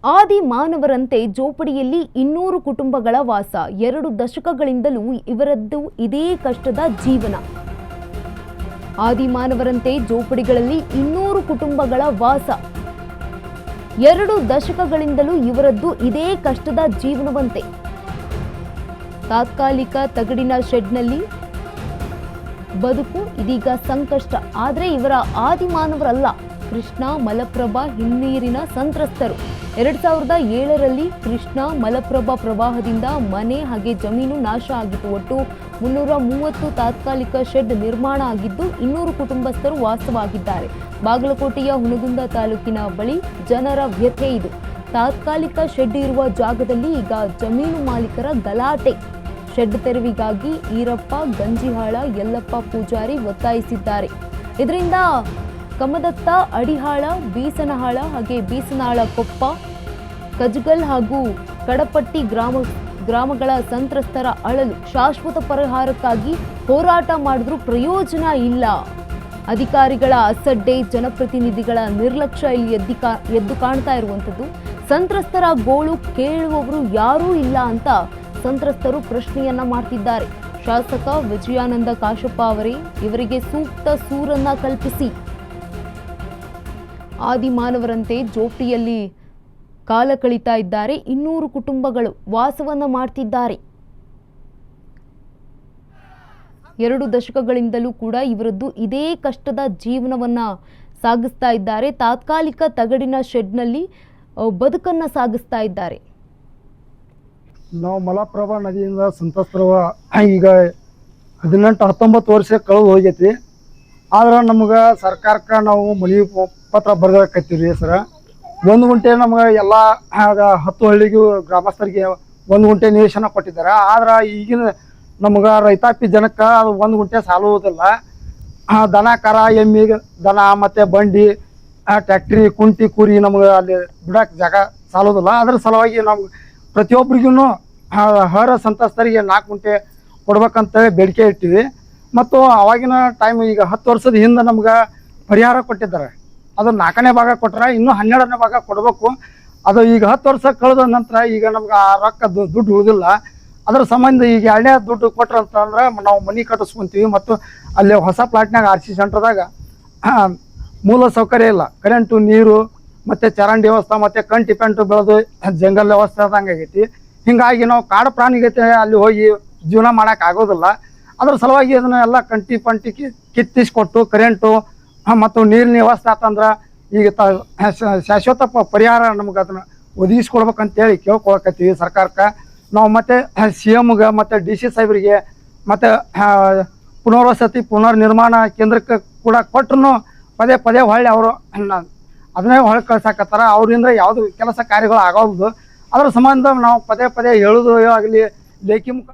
ಆದಿ ಮಾನವರಂತೆ ಜೋಪಡಿಯಲ್ಲಿ 200 ಕುಟುಂಬಗಳ ವಾಸ. 2 ದಶಕಗಳಿಂದಲೂ ಇವರದ್ದು ಇದೇ ಕಷ್ಟದ ಜೀವನ. ಆದಿ ಮಾನವರಂತೆ ಜೋಪಡಿಗಳಲ್ಲಿ 200 ಕುಟುಂಬಗಳ ವಾಸ. 2 ದಶಕಗಳಿಂದಲೂ ಇವರದ್ದು ಇದೇ ಕಷ್ಟದ ಜೀವನವಂತೆ. ತಾತ್ಕಾಲಿಕ ತಗಡಿನ ಶೆಡ್ನಲ್ಲಿ ಬದುಕು ಇದೀಗ ಸಂಕಷ್ಟ. ಆದರೆ ಇವರ ಆದಿ ಮಾನವರಲ್ಲ, ಕೃಷ್ಣ ಮಲಪ್ರಭಾ ಹಿನ್ನೀರಿನ ಸಂತ್ರಸ್ತರು. 2007ರಲ್ಲಿ ಕೃಷ್ಣ ಮಲಪ್ರಭಾ ಪ್ರವಾಹದಿಂದ ಮನೆ ಹಾಗೆ ಜಮೀನು ನಾಶ ಆಗಿತ್ತು. ಒಟ್ಟು 330 ತಾತ್ಕಾಲಿಕ ಶೆಡ್ ನಿರ್ಮಾಣ ಆಗಿದ್ದು 200 ಕುಟುಂಬಸ್ಥರು ವಾಸವಾಗಿದ್ದಾರೆ. ಬಾಗಲಕೋಟೆಯ ಹುನಗುಂದ ತಾಲೂಕಿನ ಬಳಿ ಜನರ ವ್ಯಥೆ ಇದು. ತಾತ್ಕಾಲಿಕ ಶೆಡ್ ಇರುವ ಜಾಗದಲ್ಲಿ ಈಗ ಜಮೀನು ಮಾಲೀಕರ ಗಲಾಟೆ. ಶೆಡ್ ತೆರವಿಗಾಗಿ ಈರಪ್ಪ ಗಂಜಿಹಾಳ, ಯಲ್ಲಪ್ಪ ಪೂಜಾರಿ ಒತ್ತಾಯಿಸಿದ್ದಾರೆ. ಇದರಿಂದ ಕಮದತ್ತ, ಅಡಿಹಾಳ, ಬೀಸನಹಾಳ ಹಾಗೆ ಬೀಸನಾಳ ಕೊಪ್ಪ, ಕಜಗಲ್ ಹಾಗೂ ಕಡಪಟ್ಟಿ ಗ್ರಾಮಗಳ ಸಂತ್ರಸ್ತರ ಅಳಲು. ಶಾಶ್ವತ ಪರಿಹಾರಕ್ಕಾಗಿ ಹೋರಾಟ ಮಾಡಿದ್ರೂ ಪ್ರಯೋಜನ ಇಲ್ಲ. ಅಧಿಕಾರಿಗಳ ಅಸಡ್ಡೆ, ಜನಪ್ರತಿನಿಧಿಗಳ ನಿರ್ಲಕ್ಷ್ಯ ಇಲ್ಲಿ ಎದ್ದು ಕಾಣ್ತಾ ಇರುವಂಥದ್ದು. ಸಂತ್ರಸ್ತರ ಗೋಳು ಕೇಳುವವರು ಯಾರೂ ಇಲ್ಲ ಅಂತ ಸಂತ್ರಸ್ತರು ಪ್ರಶ್ನೆಯನ್ನ ಮಾಡ್ತಿದ್ದಾರೆ. ಶಾಸಕ ವಿಜಯಾನಂದ ಕಾಶಪ್ಪ ಅವರೇ ಇವರಿಗೆ ಸೂಕ್ತ ಸೂರನ್ನ ಕಲ್ಪಿಸಿ. ಆದಿ ಮಾನವರಂತೆ ಜೋಪಡಿಯಲ್ಲಿ ಕಾಲ ಕಳೀತಾ ಇದ್ದಾರೆ. 200 ಕುಟುಂಬಗಳು ವಾಸವನ್ನ ಮಾಡ್ತಿದ್ದಾರೆ. 2 ದಶಕಗಳಿಂದಲೂ ಕೂಡ ಇವರದ್ದು ಇದೇ ಕಷ್ಟದ ಜೀವನವನ್ನ ಸಾಗಿಸ್ತಾ ಇದ್ದಾರೆ. ತಾತ್ಕಾಲಿಕ ತಗಡಿನ ಶೆಡ್ನಲ್ಲಿ ಬದುಕನ್ನ ಸಾಗಿಸ್ತಾ ಇದ್ದಾರೆ. ನಾವು ಮಲಪ್ರಭಾ ನದಿಯಿಂದ ಸಂತ್ರಸ್ತರವ ಈಗ 18-19 ವರ್ಷ ಕಳೆದು ಹೋಗೈತಿ. ಆದ್ರೆ ನಮ್ಗೆ ಸರ್ಕಾರಕ್ಕೆ ನಾವು ಮನವಿ ಪತ್ರ ಬರ್ದಾಕತ್ತೀವಿ ಸರ. 1 ಗುಂಟೆ ನಮ್ಗೆ ಎಲ್ಲ 10 ಹಳ್ಳಿಗೂ ಗ್ರಾಮಸ್ಥರಿಗೆ 1 ಗುಂಟೆ ನಿವೇಶನ ಕೊಟ್ಟಿದ್ದಾರೆ. ಆದ್ರೆ ಈಗಿನ ನಮ್ಗೆ ರೈತಾಪಿ ಜನಕ್ಕೆ ಅದು 1 ಗುಂಟೆ ಸಾಲುವುದಿಲ್ಲ. ದನ ಕರ, ಎಮ್ಮಿ, ದನ ಮತ್ತು ಬಂಡಿ, ಟ್ಯಾಕ್ಟ್ರಿ, ಕುಂಟಿ, ಕುರಿ ನಮ್ಗೆ ಅಲ್ಲಿ ಬಿಡಕ್ಕೆ ಜಾಗ ಸಾಲೋದಿಲ್ಲ. ಅದ್ರ ಸಲುವಾಗಿ ನಮ್ಗೆ ಪ್ರತಿಯೊಬ್ಬರಿಗೂ ಹರ ಸಂತ್ರಸ್ತರಿಗೆ 4 ಗುಂಟೆ ಕೊಡ್ಬೇಕಂತ ಬೇಡಿಕೆ ಇಟ್ಟಿವಿ. ಮತ್ತು ಅವಾಗಿನ ಟೈಮ್ ಈಗ 10 ವರ್ಷದ ಹಿಂದೆ ನಮ್ಗೆ ಪರಿಹಾರ ಕೊಟ್ಟಿದ್ದಾರೆ. ಅದು 4ನೇ ಭಾಗ ಕೊಟ್ಟರೆ ಇನ್ನೂ 12ನೇ ಭಾಗ ಕೊಡಬೇಕು. ಅದು ಈಗ 10 ವರ್ಷ ಕಳೆದ ನಂತರ ಈಗ ನಮ್ಗೆ ಆ ರೊಕ್ಕ ದುಡ್ಡು ಉಳಿದಿಲ್ಲ. ಅದರ ಸಂಬಂಧ ಈಗ 2ನೇ ದುಡ್ಡು ಕೊಟ್ರೆ ಅಂತಂದ್ರೆ ನಾವು ಮನೆ ಕಟ್ಟಿಸ್ಕೊಂತೀವಿ. ಮತ್ತು ಅಲ್ಲಿ ಹೊಸ ಪ್ಲಾಟ್ನಾಗ RC ಸೆಂಟ್ರದಾಗ ಮೂಲ ಸೌಕರ್ಯ ಇಲ್ಲ. ಕರೆಂಟು, ನೀರು ಮತ್ತು ಚರಂಡಿ ವ್ಯವಸ್ಥೆ ಮತ್ತು ಕಂಟಿ ಪೆಂಟು ಬೆಳೆದು ಜಂಗಲ್ ವ್ಯವಸ್ಥೆ ಆದಂಗೆ ಆಗೈತಿ. ಹೀಗಾಗಿ ನಾವು ಕಾಡು ಪ್ರಾಣಿಗೈತೆ ಅಲ್ಲಿ ಹೋಗಿ ಜೀವನ ಮಾಡೋಕೆ ಆಗೋದಿಲ್ಲ. ಅದ್ರ ಸಲುವಾಗಿ ಅದನ್ನ ಎಲ್ಲ ಕಂಟಿ ಪಂಟಿ ಕಿತ್ತಿಸ್ಕೊಟ್ಟು ಕರೆಂಟು ಮತ್ತು ನೀರಿನ ವ್ಯವಸ್ಥೆ ಆತಂದ್ರೆ ಈಗ ಶಾಶ್ವತ ಪರಿಹಾರ ನಮ್ಗೆ ಅದನ್ನು ಒದಗಿಸ್ಕೊಡ್ಬೇಕಂತೇಳಿ ಕೇಳ್ಕೊಳಕತ್ತೀವಿ ಸರ್ಕಾರಕ್ಕೆ. ನಾವು ಮತ್ತು CMಗೆ ಮತ್ತು DC ಸಾಹೇಬರಿಗೆ ಮತ್ತು ಪುನರ್ವಸತಿ ಪುನರ್ನಿರ್ಮಾಣ ಕೇಂದ್ರಕ್ಕೆ ಕೂಡ ಕೊಟ್ಟರು ಪದೇ ಪದೇ ಹೊಳ್ಳಿ ಅವರು ಅದನ್ನೇ ಹೊಳೆ ಕಳ್ಸಾಕತ್ತಾರ. ಅವರಿಂದ ಯಾವುದು ಕೆಲಸ ಕಾರ್ಯಗಳು ಆಗೋದು. ಅದರ ಸಂಬಂಧ ನಾವು ಪದೇ ಪದೇ ಹೇಳೋದು ಆಗಲಿ ಲೇಖಿ ಮುಖ